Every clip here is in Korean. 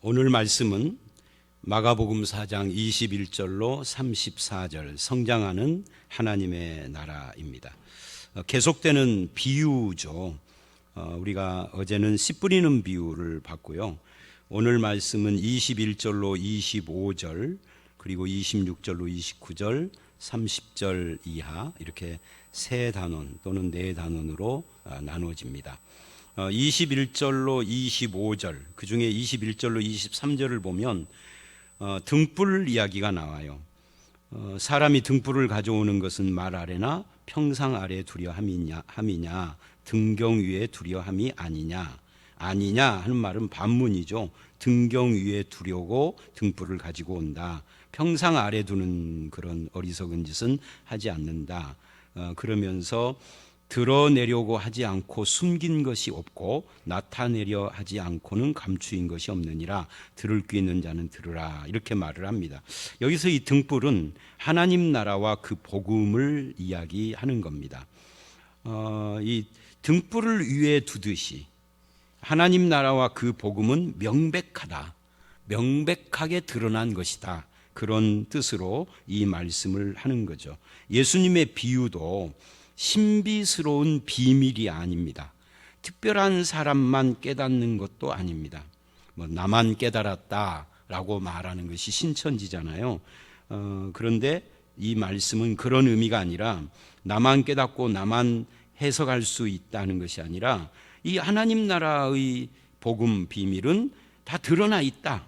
오늘 말씀은 마가복음 4장 21절로 34절 성장하는 하나님의 나라입니다. 계속되는 비유죠. 우리가 어제는 씨 뿌리는 비유를 봤고요. 오늘 말씀은 21절로 25절 그리고 26절로 29절 30절 이하 이렇게 세 단원 또는 네 단원으로 나누어집니다. 21절로 25절 그 중에 21절로 23절을 보면 등불 이야기가 나와요. 사람이 등불을 가져오는 것은 말 아래나 평상 아래 두려 함이냐 등경 위에 두려 함이 아니냐 하는 말은 반문이죠. 등경 위에 두려고 등불을 가지고 온다. 평상 아래 두는 그런 어리석은 짓은 하지 않는다. 그러면서 드러내려고 하지 않고 숨긴 것이 없고 나타내려 하지 않고는 감추인 것이 없느니라. 들을 귀 있는 자는 들으라. 이렇게 말을 합니다. 여기서 이 등불은 하나님 나라와 그 복음을 이야기하는 겁니다. 이 등불을 위에 두듯이 하나님 나라와 그 복음은 명백하게 드러난 것이다. 그런 뜻으로 이 말씀을 하는 거죠. 예수님의 비유도 신비스러운 비밀이 아닙니다. 특별한 사람만 깨닫는 것도 아닙니다. 나만 깨달았다라고 말하는 것이 신천지잖아요. 그런데 이 말씀은 그런 의미가 아니라 나만 깨닫고 나만 해석할 수 있다는 것이 아니라 이 하나님 나라의 복음 비밀은 다 드러나 있다.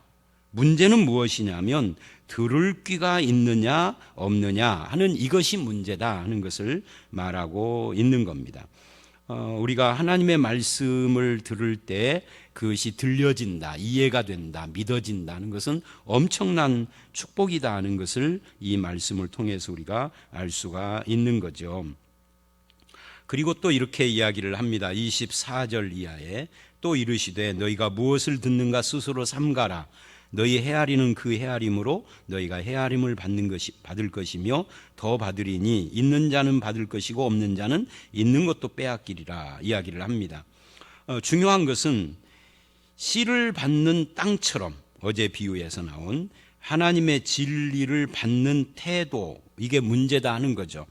문제는 무엇이냐면 들을 귀가 있느냐 없느냐 하는 이것이 문제다 하는 것을 말하고 있는 겁니다. 우리가 하나님의 말씀을 들을 때 그것이 들려진다, 이해가 된다, 믿어진다는 것은 엄청난 축복이다 하는 것을 이 말씀을 통해서 우리가 알 수가 있는 거죠. 그리고 또 이렇게 이야기를 합니다. 24절 이하에 또 이르시되 너희가 무엇을 듣는가 스스로 삼가라. 너희 헤아리는 그 헤아림으로 너희가 헤아림을 받을 것이며 더 받으리니 있는 자는 받을 것이고 없는 자는 있는 것도 빼앗기리라 이야기를 합니다. 중요한 것은 씨를 받는 땅처럼 어제 비유에서 나온 하나님의 진리를 받는 태도, 이게 문제다 하는 거죠.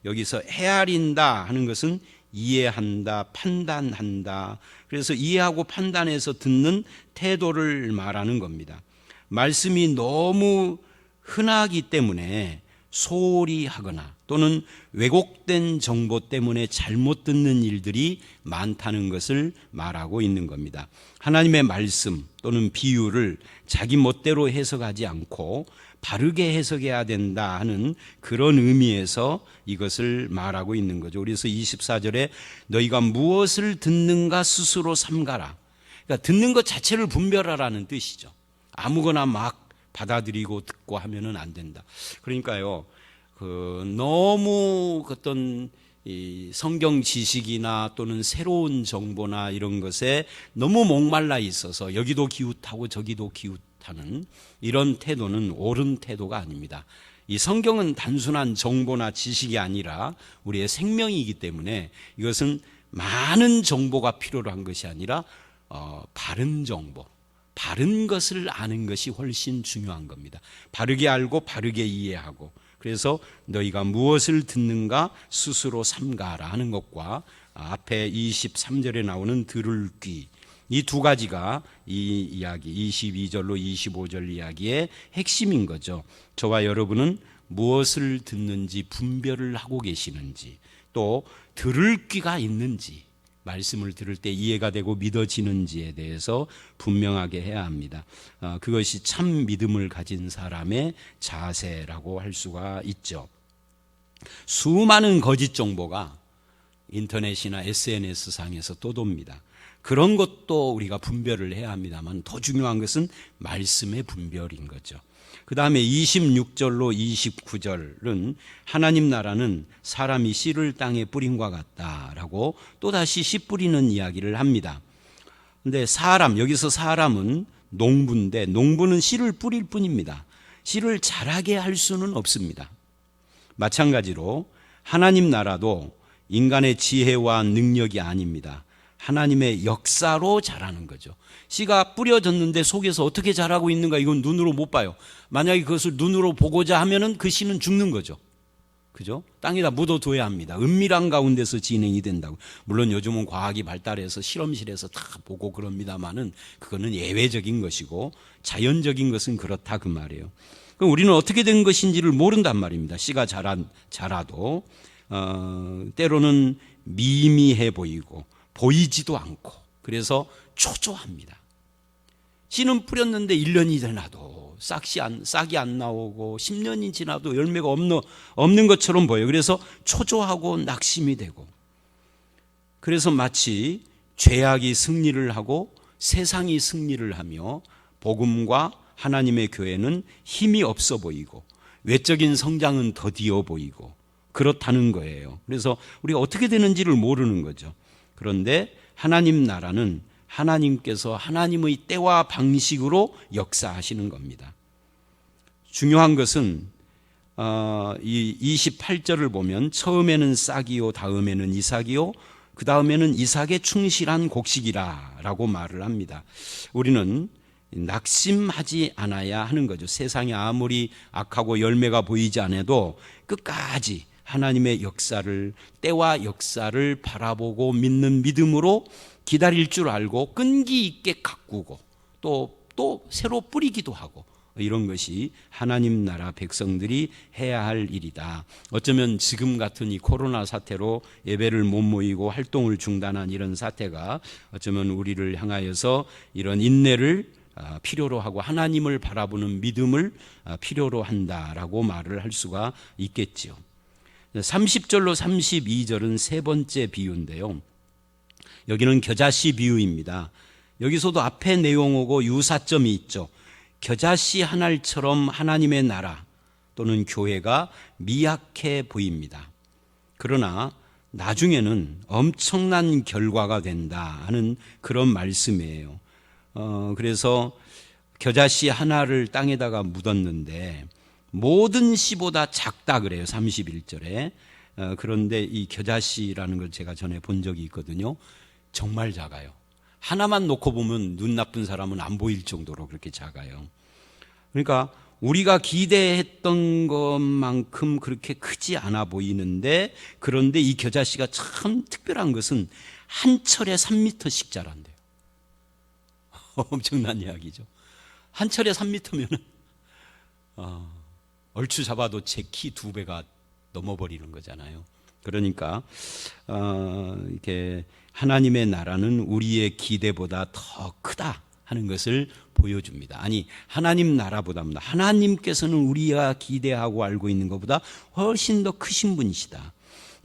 여기서 헤아린다 하는 것은 이해한다, 판단한다. 그래서 이해하고 판단해서 듣는 태도를 말하는 겁니다. 말씀이 너무 흔하기 때문에 소홀히 하거나 또는 왜곡된 정보 때문에 잘못 듣는 일들이 많다는 것을 말하고 있는 겁니다. 하나님의 말씀 또는 비유를 자기 멋대로 해석하지 않고 바르게 해석해야 된다 하는 그런 의미에서 이것을 말하고 있는 거죠. 그래서 24절에 너희가 무엇을 듣는가 스스로 삼가라. 그러니까 듣는 것 자체를 분별하라는 뜻이죠. 아무거나 막 받아들이고 듣고 하면은 안 된다. 그러니까요, 너무 어떤 이 성경 지식이나 또는 새로운 정보나 이런 것에 너무 목말라 있어서 여기도 기웃하고 저기도 기웃하는 이런 태도는 옳은 태도가 아닙니다. 이 성경은 단순한 정보나 지식이 아니라 우리의 생명이기 때문에 이것은 많은 정보가 필요로 한 것이 아니라 바른 정보, 바른 것을 아는 것이 훨씬 중요한 겁니다. 바르게 알고 바르게 이해하고, 그래서 너희가 무엇을 듣는가 스스로 삼가라 하는 것과 앞에 23절에 나오는 들을 귀, 이 두 가지가 이 이야기 22절로 25절 이야기의 핵심인 거죠. 저와 여러분은 무엇을 듣는지 분별을 하고 계시는지, 또 들을 귀가 있는지, 말씀을 들을 때 이해가 되고 믿어지는지에 대해서 분명하게 해야 합니다. 그것이 참 믿음을 가진 사람의 자세라고 할 수가 있죠. 수많은 거짓 정보가 인터넷이나 SNS 상에서 떠돕니다. 그런 것도 우리가 분별을 해야 합니다만 더 중요한 것은 말씀의 분별인 거죠. 그 다음에 26절로 29절은 하나님 나라는 사람이 씨를 땅에 뿌린과 같다라고 또다시 씨 뿌리는 이야기를 합니다. 그런데 여기서 사람은 농부인데 농부는 씨를 뿌릴 뿐입니다. 씨를 자라게 할 수는 없습니다. 마찬가지로 하나님 나라도 인간의 지혜와 능력이 아닙니다. 하나님의 역사로 자라는 거죠. 씨가 뿌려졌는데 속에서 어떻게 자라고 있는가, 이건 눈으로 못 봐요. 만약에 그것을 눈으로 보고자 하면은 그 씨는 죽는 거죠. 그죠? 땅에다 묻어둬야 합니다. 은밀한 가운데서 진행이 된다고. 물론 요즘은 과학이 발달해서 실험실에서 다 보고 그럽니다만은 그거는 예외적인 것이고 자연적인 것은 그렇다 그 말이에요. 그럼 우리는 어떻게 된 것인지를 모른단 말입니다. 씨가 자라도 때로는 미미해 보이고 보이지도 않고 그래서 초조합니다. 씨는 뿌렸는데 1년이 지나도 싹이 안 나오고 10년이 지나도 열매가 없는 것처럼 보여요. 그래서 초조하고 낙심이 되고, 그래서 마치 죄악이 승리를 하고 세상이 승리를 하며 복음과 하나님의 교회는 힘이 없어 보이고 외적인 성장은 더디어 보이고 그렇다는 거예요. 그래서 우리가 어떻게 되는지를 모르는 거죠. 그런데 하나님 나라는 하나님께서 하나님의 때와 방식으로 역사하시는 겁니다. 중요한 것은 이 28절을 보면 처음에는 싹이요 다음에는 이삭이요 그 다음에는 이삭에 충실한 곡식이라 라고 말을 합니다. 우리는 낙심하지 않아야 하는 거죠. 세상이 아무리 악하고 열매가 보이지 않아도 끝까지 하나님의 역사를, 때와 역사를 바라보고 믿는 믿음으로 기다릴 줄 알고 끈기 있게 가꾸고 또 새로 뿌리기도 하고, 이런 것이 하나님 나라 백성들이 해야 할 일이다. 어쩌면 지금 같은 이 코로나 사태로 예배를 못 모이고 활동을 중단한 이런 사태가 어쩌면 우리를 향하여서 이런 인내를 필요로 하고 하나님을 바라보는 믿음을 필요로 한다라고 말을 할 수가 있겠지요. 30절로 32절은 세 번째 비유인데요. 여기는 겨자씨 비유입니다. 여기서도 앞에 내용하고 유사점이 있죠. 겨자씨 한 알처럼 하나님의 나라 또는 교회가 미약해 보입니다. 그러나 나중에는 엄청난 결과가 된다 하는 그런 말씀이에요. 그래서 겨자씨 하나를 땅에다가 묻었는데 모든 씨보다 작다 그래요. 31절에. 그런데 이 겨자씨라는 걸 제가 전에 본 적이 있거든요. 정말 작아요. 하나만 놓고 보면 눈 나쁜 사람은 안 보일 정도로 그렇게 작아요. 그러니까 우리가 기대했던 것만큼 그렇게 크지 않아 보이는데, 그런데 이 겨자씨가 참 특별한 것은 한 철에 3m씩 자란대요. 엄청난 이야기죠. 한 철에 3m면은 얼추 잡아도 제 키 2배가 넘어버리는 거잖아요. 그러니까 이렇게 하나님의 나라는 우리의 기대보다 더 크다 하는 것을 보여줍니다. 아니, 하나님 나라보다입니다. 하나님께서는 우리가 기대하고 알고 있는 것보다 훨씬 더 크신 분이시다.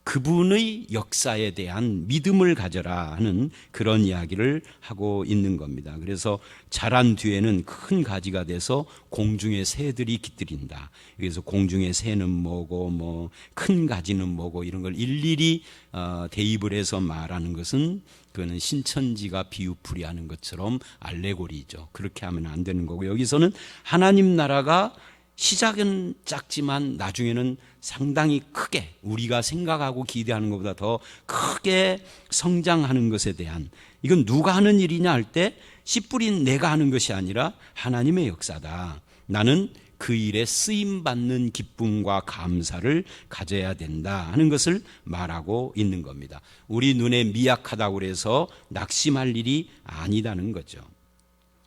그분의 역사에 대한 믿음을 가져라 하는 그런 이야기를 하고 있는 겁니다. 그래서 자란 뒤에는 큰 가지가 돼서 공중의 새들이 깃들인다. 그래서 공중의 새는 뭐고 뭐 큰 가지는 뭐고 이런 걸 일일이 대입을 해서 말하는 것은 그거는 신천지가 비유풀이하는 것처럼 알레고리죠. 그렇게 하면 안 되는 거고, 여기서는 하나님 나라가 시작은 작지만 나중에는 상당히 크게 우리가 생각하고 기대하는 것보다 더 크게 성장하는 것에 대한, 이건 누가 하는 일이냐 할 때 씨 뿌린 내가 하는 것이 아니라 하나님의 역사다. 나는 그 일에 쓰임받는 기쁨과 감사를 가져야 된다 하는 것을 말하고 있는 겁니다. 우리 눈에 미약하다고 해서 낙심할 일이 아니다는 거죠.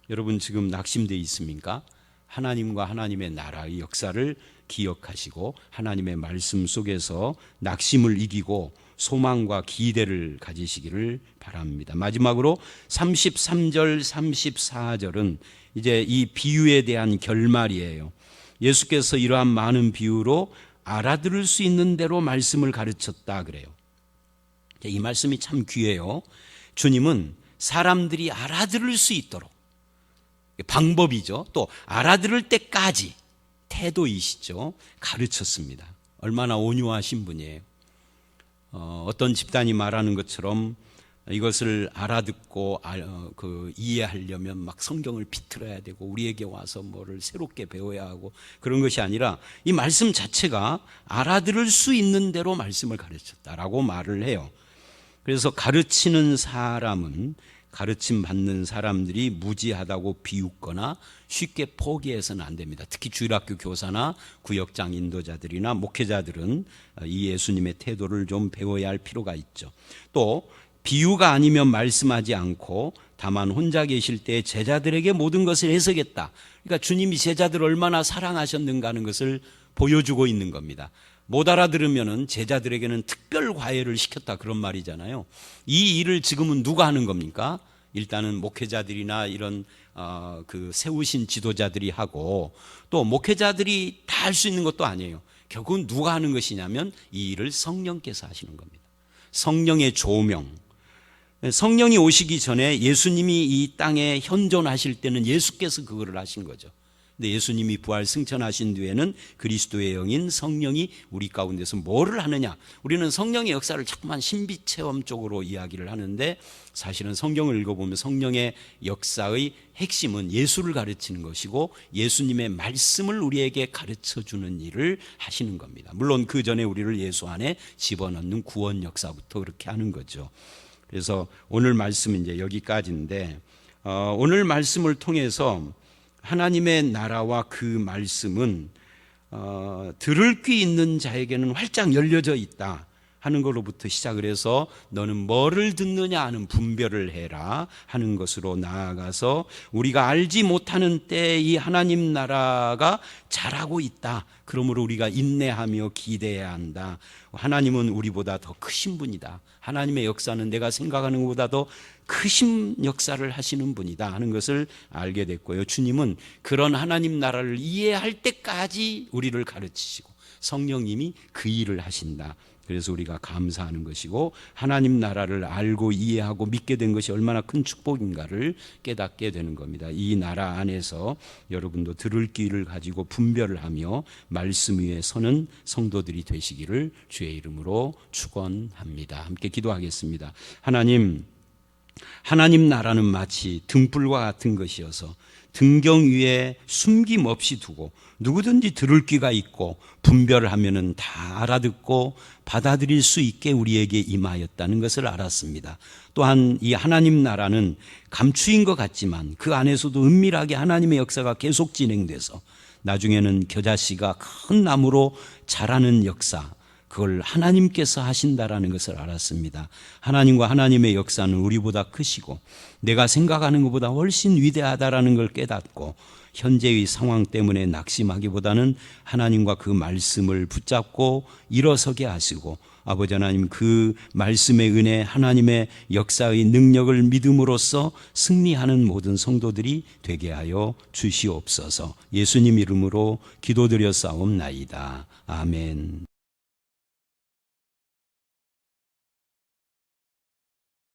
여러분 지금 낙심되어 있습니까? 하나님과 하나님의 나라의 역사를 기억하시고 하나님의 말씀 속에서 낙심을 이기고 소망과 기대를 가지시기를 바랍니다. 마지막으로 33절 34절은 이제 이 비유에 대한 결말이에요. 예수께서 이러한 많은 비유로 알아들을 수 있는 대로 말씀을 가르쳤다 그래요. 이 말씀이 참 귀해요. 주님은 사람들이 알아들을 수 있도록, 방법이죠. 또 알아들을 때까지 태도이시죠. 가르쳤습니다. 얼마나 온유하신 분이에요. 어떤 집단이 말하는 것처럼 이것을 알아듣고 이해하려면 막 성경을 비틀어야 되고 우리에게 와서 뭐를 새롭게 배워야 하고 그런 것이 아니라 이 말씀 자체가 알아들을 수 있는 대로 말씀을 가르쳤다라고 말을 해요. 그래서 가르치는 사람은 가르침 받는 사람들이 무지하다고 비웃거나 쉽게 포기해서는 안 됩니다. 특히 주일학교 교사나 구역장 인도자들이나 목회자들은 이 예수님의 태도를 좀 배워야 할 필요가 있죠. 또 비유가 아니면 말씀하지 않고 다만 혼자 계실 때 제자들에게 모든 것을 해석했다. 그러니까 주님이 제자들을 얼마나 사랑하셨는가 하는 것을 보여주고 있는 겁니다. 못 알아들으면은 제자들에게는 특별 과외를 시켰다 그런 말이잖아요. 이 일을 지금은 누가 하는 겁니까? 일단은 목회자들이나 이런 그 세우신 지도자들이 하고, 또 목회자들이 다 할 수 있는 것도 아니에요. 결국은 누가 하는 것이냐면 이 일을 성령께서 하시는 겁니다. 성령의 조명. 성령이 오시기 전에 예수님이 이 땅에 현존하실 때는 예수께서 그거를 하신 거죠. 근데 예수님이 부활 승천하신 뒤에는 그리스도의 영인 성령이 우리 가운데서 뭐를 하느냐. 우리는 성령의 역사를 자꾸만 신비 체험 쪽으로 이야기를 하는데, 사실은 성경을 읽어보면 성령의 역사의 핵심은 예수를 가르치는 것이고 예수님의 말씀을 우리에게 가르쳐주는 일을 하시는 겁니다. 물론 그 전에 우리를 예수 안에 집어넣는 구원 역사부터 그렇게 하는 거죠. 그래서 오늘 말씀은 이제 여기까지인데, 오늘 말씀을 통해서 하나님의 나라와 그 말씀은 들을 귀 있는 자에게는 활짝 열려져 있다 하는 것로부터 시작을 해서 너는 뭐를 듣느냐 하는 분별을 해라 하는 것으로 나아가서 우리가 알지 못하는 때에 이 하나님 나라가 자라고 있다. 그러므로 우리가 인내하며 기대해야 한다. 하나님은 우리보다 더 크신 분이다. 하나님의 역사는 내가 생각하는 것보다 더 크신 역사를 하시는 분이다 하는 것을 알게 됐고요. 주님은 그런 하나님 나라를 이해할 때까지 우리를 가르치시고 성령님이 그 일을 하신다. 그래서 우리가 감사하는 것이고 하나님 나라를 알고 이해하고 믿게 된 것이 얼마나 큰 축복인가를 깨닫게 되는 겁니다. 이 나라 안에서 여러분도 들을 귀를 가지고 분별을 하며 말씀 위에 서는 성도들이 되시기를 주의 이름으로 축원합니다. 함께 기도하겠습니다. 하나님 나라는 마치 등불과 같은 것이어서 등경 위에 숨김없이 두고 누구든지 들을 귀가 있고 분별을 하면은 다 알아듣고 받아들일 수 있게 우리에게 임하였다는 것을 알았습니다. 또한 이 하나님 나라는 감추인 것 같지만 그 안에서도 은밀하게 하나님의 역사가 계속 진행돼서 나중에는 겨자씨가 큰 나무로 자라는 역사, 그걸 하나님께서 하신다라는 것을 알았습니다. 하나님과 하나님의 역사는 우리보다 크시고 내가 생각하는 것보다 훨씬 위대하다라는 걸 깨닫고 현재의 상황 때문에 낙심하기보다는 하나님과 그 말씀을 붙잡고 일어서게 하시고 아버지 하나님 그 말씀의 은혜 하나님의 역사의 능력을 믿음으로써 승리하는 모든 성도들이 되게 하여 주시옵소서. 예수님 이름으로 기도드려 싸움나이다. 아멘.